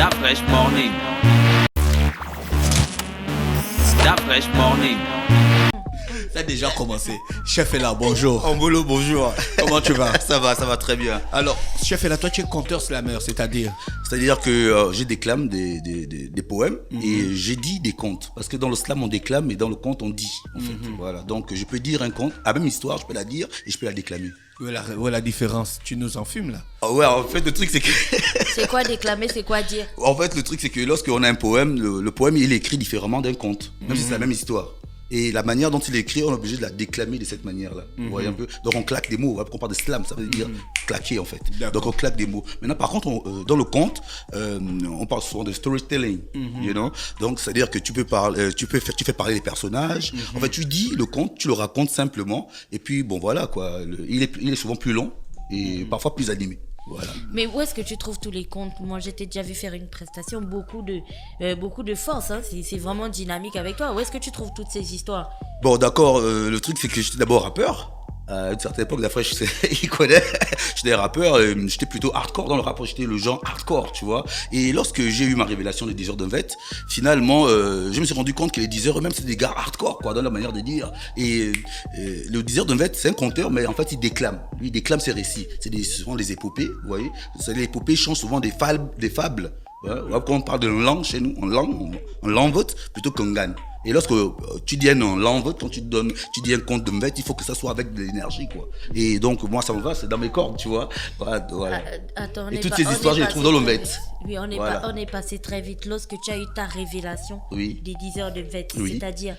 That fresh morning. That fresh morning. Ça a déjà commencé. Chef est là, bonjour. Ambolo, bonjour. Comment tu vas? Ça va très bien. Alors, chef est là, toi tu es conteur slammer, c'est-à-dire? C'est-à-dire que je déclame des poèmes et j'ai dit des contes. Parce que dans le slam, on déclame et dans le conte, on dit. En fait. Voilà. Donc, je peux dire un conte, la même histoire, je peux la dire et je peux la déclamer. Où est la différence? Tu nous en fumes là? Ah ouais, en fait, le truc, c'est que. C'est quoi déclamer, c'est quoi dire? En fait, le truc, c'est que lorsqu'on a un poème, le poème, il est écrit différemment d'un conte. Même si c'est la même histoire. Et la manière dont il est écrit, on est obligé de la déclamer de cette manière-là. Vous voyez un peu? Donc on claque des mots. Quand on parle de slam, ça veut dire claquer en fait. Donc on claque des mots. Maintenant, par contre, dans le conte, on parle souvent de storytelling. You know? Donc c'est-à-dire que tu fais parler les personnages. En fait, tu dis le conte, tu le racontes simplement. Et puis bon voilà quoi. Il est souvent plus long et parfois plus animé. Voilà. Mais où est-ce que tu trouves tous les contes? Moi, j'ai déjà vu faire une prestation, beaucoup de force. Hein. C'est vraiment dynamique avec toi. Où est-ce que tu trouves toutes ces histoires? Bon, d'accord. Le truc, c'est que j'étais d'abord rappeur. À une certaine époque, d'après, il connaît. J'étais rappeur. J'étais plutôt hardcore dans le rap. J'étais le genre hardcore, tu vois. Et lorsque j'ai eu ma révélation des 10 heures de Vette, finalement, je me suis rendu compte que les 10 heures eux-mêmes, c'est des gars hardcore, quoi, dans la manière de dire. Et le 10 heures de Vette, c'est un conteur, mais en fait, il déclame. Lui, il déclame ses récits. C'est souvent des épopées, vous voyez. Les épopées chantent souvent des fables. Quand on parle de langue chez nous, on l'envote plutôt qu'on gagne. Et lorsque tu dis un l'envote, quand tu dis un conte de Mvette, il faut que ça soit avec de l'énergie, quoi. Et donc, moi, ça me va, c'est dans mes cordes, tu vois. Voilà. Attends, et toutes ces histoires, je les trouve dans le Mvette. Oui, on est passé très vite. Lorsque tu as eu ta révélation des 10 heures de Mvette, c'est-à-dire?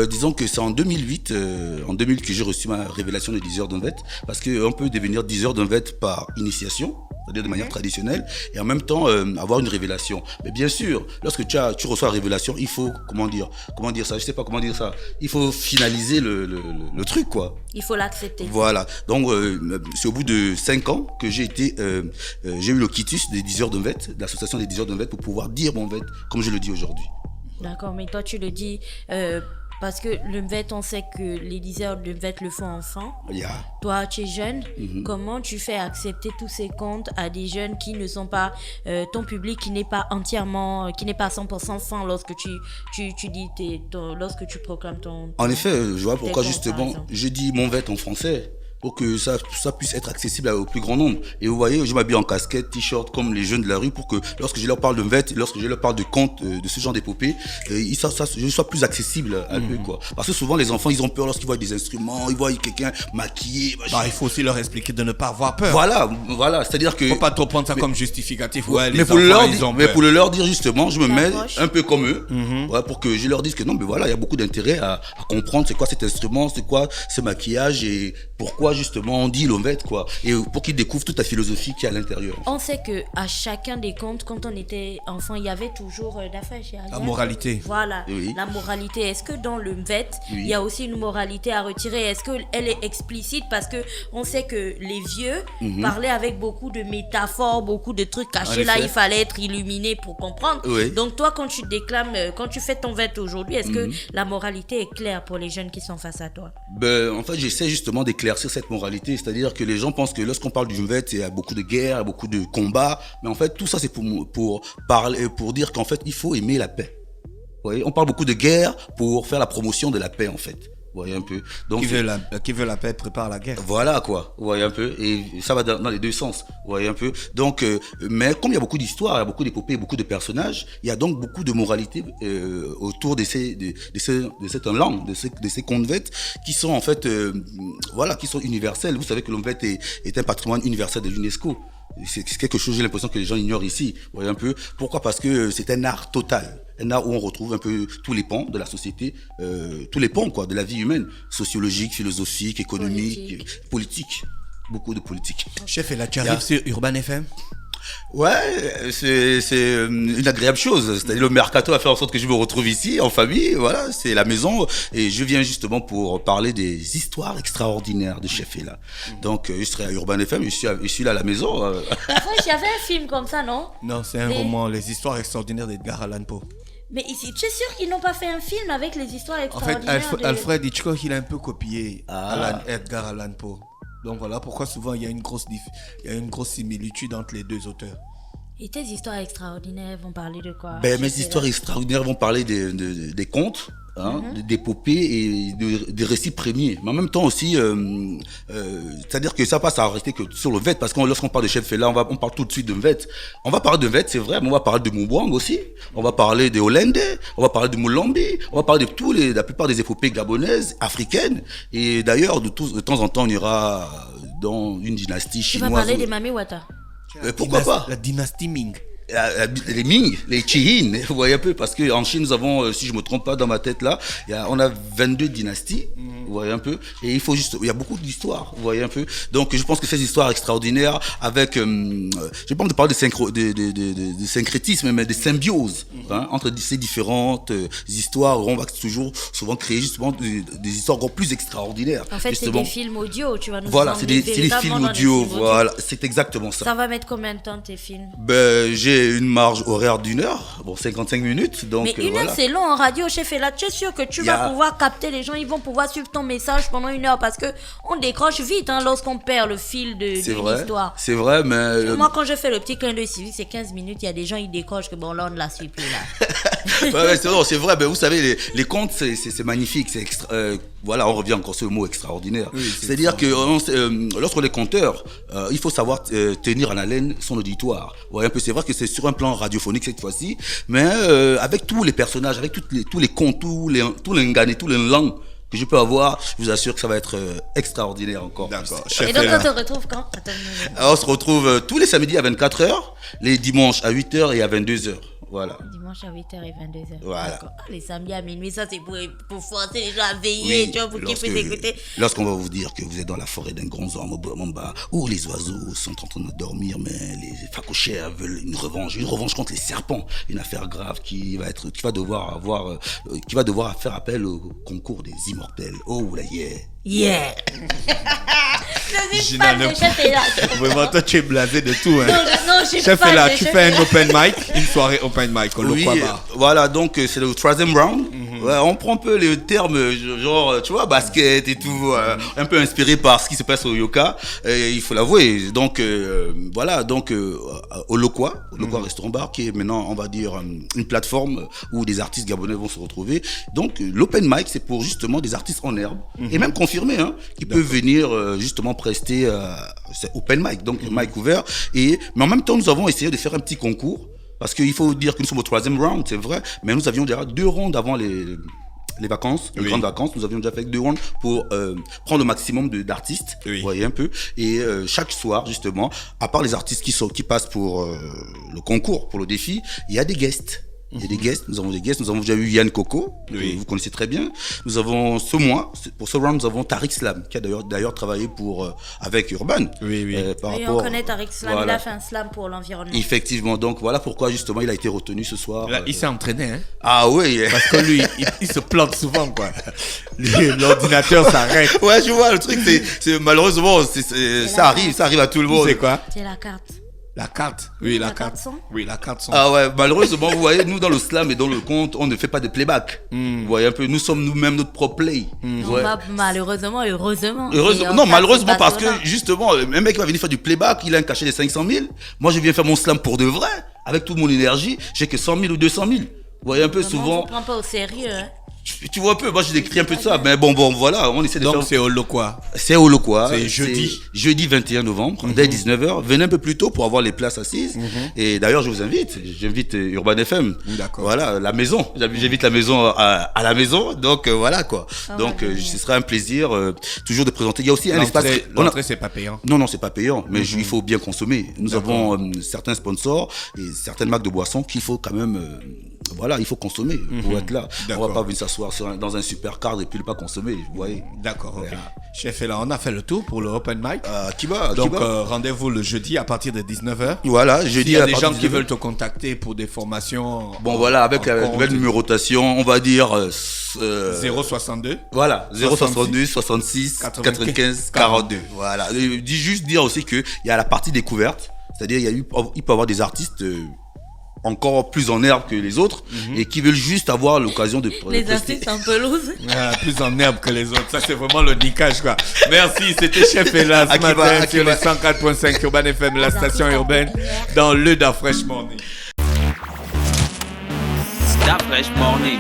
Disons que c'est en 2008, que j'ai reçu ma révélation des 10 heures de Mvette, parce qu'on peut devenir 10 heures de Mvette par initiation, c'est-à-dire de manière traditionnelle, et en même temps avoir une révélation. Mais bien sûr, lorsque tu reçois la révélation, il faut, comment dire ça, je sais pas comment dire ça, il faut finaliser le truc, quoi. Il faut l'accepter. Voilà, donc c'est au bout de 5 ans que j'ai eu le quitus des 10 heures de Mvette, de l'association des 10 heures de Mvette, pour pouvoir dire mon Mvette comme je le dis aujourd'hui. D'accord, mais toi tu le dis... parce que le Mvette, on sait que les 10 heures de Mvette le font enfant. Yeah. Toi, tu es jeune. Comment tu fais accepter tous ces contes à des jeunes qui ne sont pas ton public, qui n'est pas entièrement, qui n'est pas à 100% fan lorsque tu dis lorsque tu proclames ton... En effet, je vois pourquoi justement je dis mon Mvette en français. Pour que ça puisse être accessible au plus grand nombre. Et vous voyez, je m'habille en casquette, t-shirt, comme les jeunes de la rue, pour que lorsque je leur parle de Mvette, lorsque je leur parle de contes, de ce genre d'épopée, je sois plus accessible à eux, quoi. Parce que souvent, les enfants, ils ont peur lorsqu'ils voient des instruments, ils voient quelqu'un maquillé. Il faut aussi leur expliquer de ne pas avoir peur. Voilà, c'est-à-dire que... Faut pas trop prendre ça comme justificatif. Ouais, mais pour leur dire justement, je me mets un peu comme eux, pour que je leur dise que non, mais voilà, il y a beaucoup d'intérêt à comprendre c'est quoi cet instrument, c'est quoi ce maquillage et pourquoi justement on dit l'Mvette, quoi, et pour qu'ils découvrent toute la philosophie qui est à l'intérieur. On sait que à chacun des contes, quand on était enfant, il y avait toujours la moralité. Voilà, la moralité. Est-ce que dans le Mvette, il y a aussi une moralité à retirer? Est-ce qu'elle est explicite? Parce que on sait que les vieux parlaient avec beaucoup de métaphores, beaucoup de trucs cachés. Là, il fallait être illuminé pour comprendre. Donc toi, quand tu déclames, quand tu fais ton Mvette aujourd'hui, est-ce que la moralité est claire pour les jeunes qui sont face à toi? En fait, j'essaie justement d'éclaircir cette moralité, c'est-à-dire que les gens pensent que lorsqu'on parle du Mvette, il y a beaucoup de guerres, il y a beaucoup de combats, mais en fait tout ça c'est pour parler, pour dire qu'en fait il faut aimer la paix. Vous voyez, on parle beaucoup de guerre pour faire la promotion de la paix en fait. Vous voyez un peu. Donc, qui veut la paix prépare la guerre. Voilà quoi. Vous voyez un peu. Et ça va dans les deux sens. Vous voyez un peu. Donc, mais comme il y a beaucoup d'histoires, il y a beaucoup d'épopées, beaucoup de personnages, il y a donc beaucoup de moralité autour de cette langue, de ces contes Mvette qui sont en fait, qui sont universels. Vous savez que le Mvette est un patrimoine universel de l'UNESCO. C'est quelque chose, j'ai l'impression que les gens ignorent ici. Vous voyez un peu. Pourquoi? Parce que c'est un art total. Un art où on retrouve un peu tous les pans de la société, tous les pans, quoi, de la vie humaine. Sociologique, philosophique, économique, politique. Beaucoup de politique. Chef, et là, tu arrives sur Urban FM? Ouais, c'est une agréable chose. C'est-à-dire le mercato a fait en sorte que je me retrouve ici, en famille. Voilà, c'est la maison. Et je viens justement pour parler des histoires extraordinaires de Chef là. Donc, je serai à Urban FM, je suis là à la maison. Il y avait un film comme ça, non? Non, c'est un roman, Les histoires extraordinaires d'Edgar Allan Poe. Mais ici, tu es sûr qu'ils n'ont pas fait un film avec les histoires extraordinaires? En fait, Alfred Hitchcock, il a un peu copié Edgar Allan Poe. Donc voilà pourquoi souvent il y a une grosse similitude entre les deux auteurs. Et tes histoires extraordinaires vont parler de quoi? Ben, mes histoires extraordinaires vont parler des contes, d'épopées et des récits premiers. Mais en même temps aussi, c'est-à-dire que ça passe à rester que sur le VET, parce que lorsqu'on parle de Chef Fela, on parle tout de suite de VET. On va parler de VET, c'est vrai, mais on va parler de Moubouang aussi. On va parler des Hollandais, on va parler de Moulambi, on va parler de la plupart des épopées gabonaises, africaines. Et d'ailleurs, de temps en temps, on ira dans une dynastie Tu chinoise. vas parler des Mami Wata. Pourquoi pas? La dynastie Ming. Les Ming, les Chihin, vous voyez un peu, parce qu'en Chine, nous avons, si je me trompe pas dans ma tête là, on a 22 dynasties, vous voyez un peu, et il y a beaucoup d'histoires, vous voyez un peu. Donc, je pense que ces histoires extraordinaires, avec, j'ai pas envie de parler de syncrétisme, mais de symbiose, entre ces différentes histoires, on va toujours souvent créer justement des histoires encore plus extraordinaires. En fait, justement. c'est des films audio, tu vas nous Voilà, c'est des véritablement films dans audio, les films voilà, c'est exactement ça. Ça va mettre combien de temps tes films? Ben, j'ai une marge horaire d'1 heure, bon 55 minutes, donc Mais une heure c'est long en radio, Chef Fela. Tu es sûr que tu vas pouvoir capter les gens, ils vont pouvoir suivre ton message pendant 1 heure parce que on décroche vite lorsqu'on perd le fil de l'histoire. C'est vrai, mais moi quand je fais le petit clin d'œil civique, c'est 15 minutes, il y a des gens ils décrochent que bon là on ne la suit plus là. ouais, c'est vrai, mais vous savez les contes c'est magnifique, c'est voilà, on revient encore sur le mot extraordinaire. Oui, c'est-à-dire que lorsqu'on est conteur, il faut savoir tenir en haleine son auditoire. Ouais, un peu, c'est vrai que c'est sur un plan radiophonique cette fois-ci, mais avec tous les personnages, avec tous les contes, tous les ngani, tous les langues que je peux avoir, je vous assure que ça va être extraordinaire encore. D'accord. Et donc on te retrouve quand? On se retrouve tous les samedis à 24h, les dimanches à 8h et à 22h. Voilà. Dimanche à 8h et 22h. Voilà. Les samedis à minuit, ça c'est pour forcer les gens à veiller, tu vois, pour qu'ils puissent écouter. Lorsqu'on va vous dire que vous êtes dans la forêt d'un grand homme au Bamba, où les oiseaux sont en train de dormir, mais les phacochères veulent une revanche contre les serpents, une affaire grave qui va devoir faire appel au concours des immortels. Oh là Yeah. Je suis fan de Chef Fela. Vraiment, toi, tu es blasé de tout. Hein. Non, je suis Chef fan Fela, de tu Chef fais Fela. un open mic, une soirée open mic. Oui, voilà, donc c'est le 3e round. Ouais, on prend un peu les termes, genre, tu vois, basket et tout, un peu inspiré par ce qui se passe au Yoka, il faut l'avouer. Donc, voilà, donc, au Lokwa Restaurant Bar, qui est maintenant, on va dire, une plateforme où des artistes gabonais vont se retrouver. Donc, l'open mic, c'est pour justement des artistes en herbe, et même confirmés, qui peuvent venir justement prester, c'est open mic, donc mic ouvert. Mais en même temps, nous avons essayé de faire un petit concours. Parce qu'il faut dire que nous sommes au 3e round, c'est vrai, mais nous avions déjà 2 rounds avant les vacances, les grandes vacances. Nous avions déjà fait 2 rounds pour prendre le maximum d'artistes, vous voyez un peu. Et chaque soir, justement, à part les artistes qui passent pour le concours, pour le défi, il y a des guests. Il y a des guests, nous avons déjà eu Yann Coco, que vous connaissez très bien. Nous avons pour ce round, nous avons Tariq Slam, qui a d'ailleurs travaillé avec Urban. Oui, on connaît Tariq Slam, voilà. Il a fait un slam pour l'environnement. Effectivement, donc voilà pourquoi justement il a été retenu ce soir. Là, il s'est entraîné, hein. Ah oui. Parce que lui, il se plante souvent, quoi. L'ordinateur s'arrête. Ouais, je vois, le truc, c'est malheureusement, ça arrive à tout le monde. C'est quoi? C'est la carte. La carte, oui, la carte son. Oui, la carte son. Ah ouais, malheureusement, vous voyez, nous dans le slam et dans le conte, on ne fait pas de playback. Vous voyez un peu, nous sommes nous-mêmes notre propre play. Ouais. Malheureusement, heureusement. Non, malheureusement, parce que justement, un mec qui va venir faire du playback, il a un cachet de 500 000. Moi, je viens faire mon slam pour de vrai, avec toute mon énergie, j'ai que 100 000 ou 200 000. Vous voyez un peu souvent. On ne prend pas au sérieux, hein. Tu vois un peu, moi j'ai décrit un peu de ça, mais bon, voilà, on essaie de faire. Donc c'est au Lokwa. C'est au Lokwa. C'est jeudi. Jeudi 21 novembre, dès 19h. Venez un peu plus tôt pour avoir les places assises. Et d'ailleurs, je vous invite. J'invite Urban FM. D'accord. Voilà, la maison. J'invite la maison à la maison. Donc voilà quoi. Donc ce sera un plaisir toujours de présenter. Il y a aussi un espace. L'entrée c'est pas payant. Non, c'est pas payant, mais il faut bien consommer. Nous avons certains sponsors et certaines marques de boissons qu'il faut quand même. Voilà, il faut consommer pour être là. On va pas venir s'asseoir dans un super cadre et puis ne pas consommer, vous voyez. D'accord, ok. Chef Fela, on a fait le tour pour le open mic. Donc rendez-vous le jeudi à partir de 19h. Voilà, jeudi. Il y a des gens qui veulent te contacter pour des formations. Bon voilà, avec la nouvelle numérotation, on va dire 062. Voilà, 062 66 95 42. Voilà. Juste dire aussi que il y a la partie découverte, c'est-à-dire il peut y avoir des artistes encore plus en herbe que les autres et qui veulent juste avoir l'occasion de Les prester. astuces en pelouse. Plus en herbe que les autres. Ça, c'est vraiment le niquage, quoi. Merci, c'était Chef Ella ce Akiba, matin sur Akiba. les 104.5 Urban FM, la station urbaine, dans le Da Fresh Morning. That fresh morning.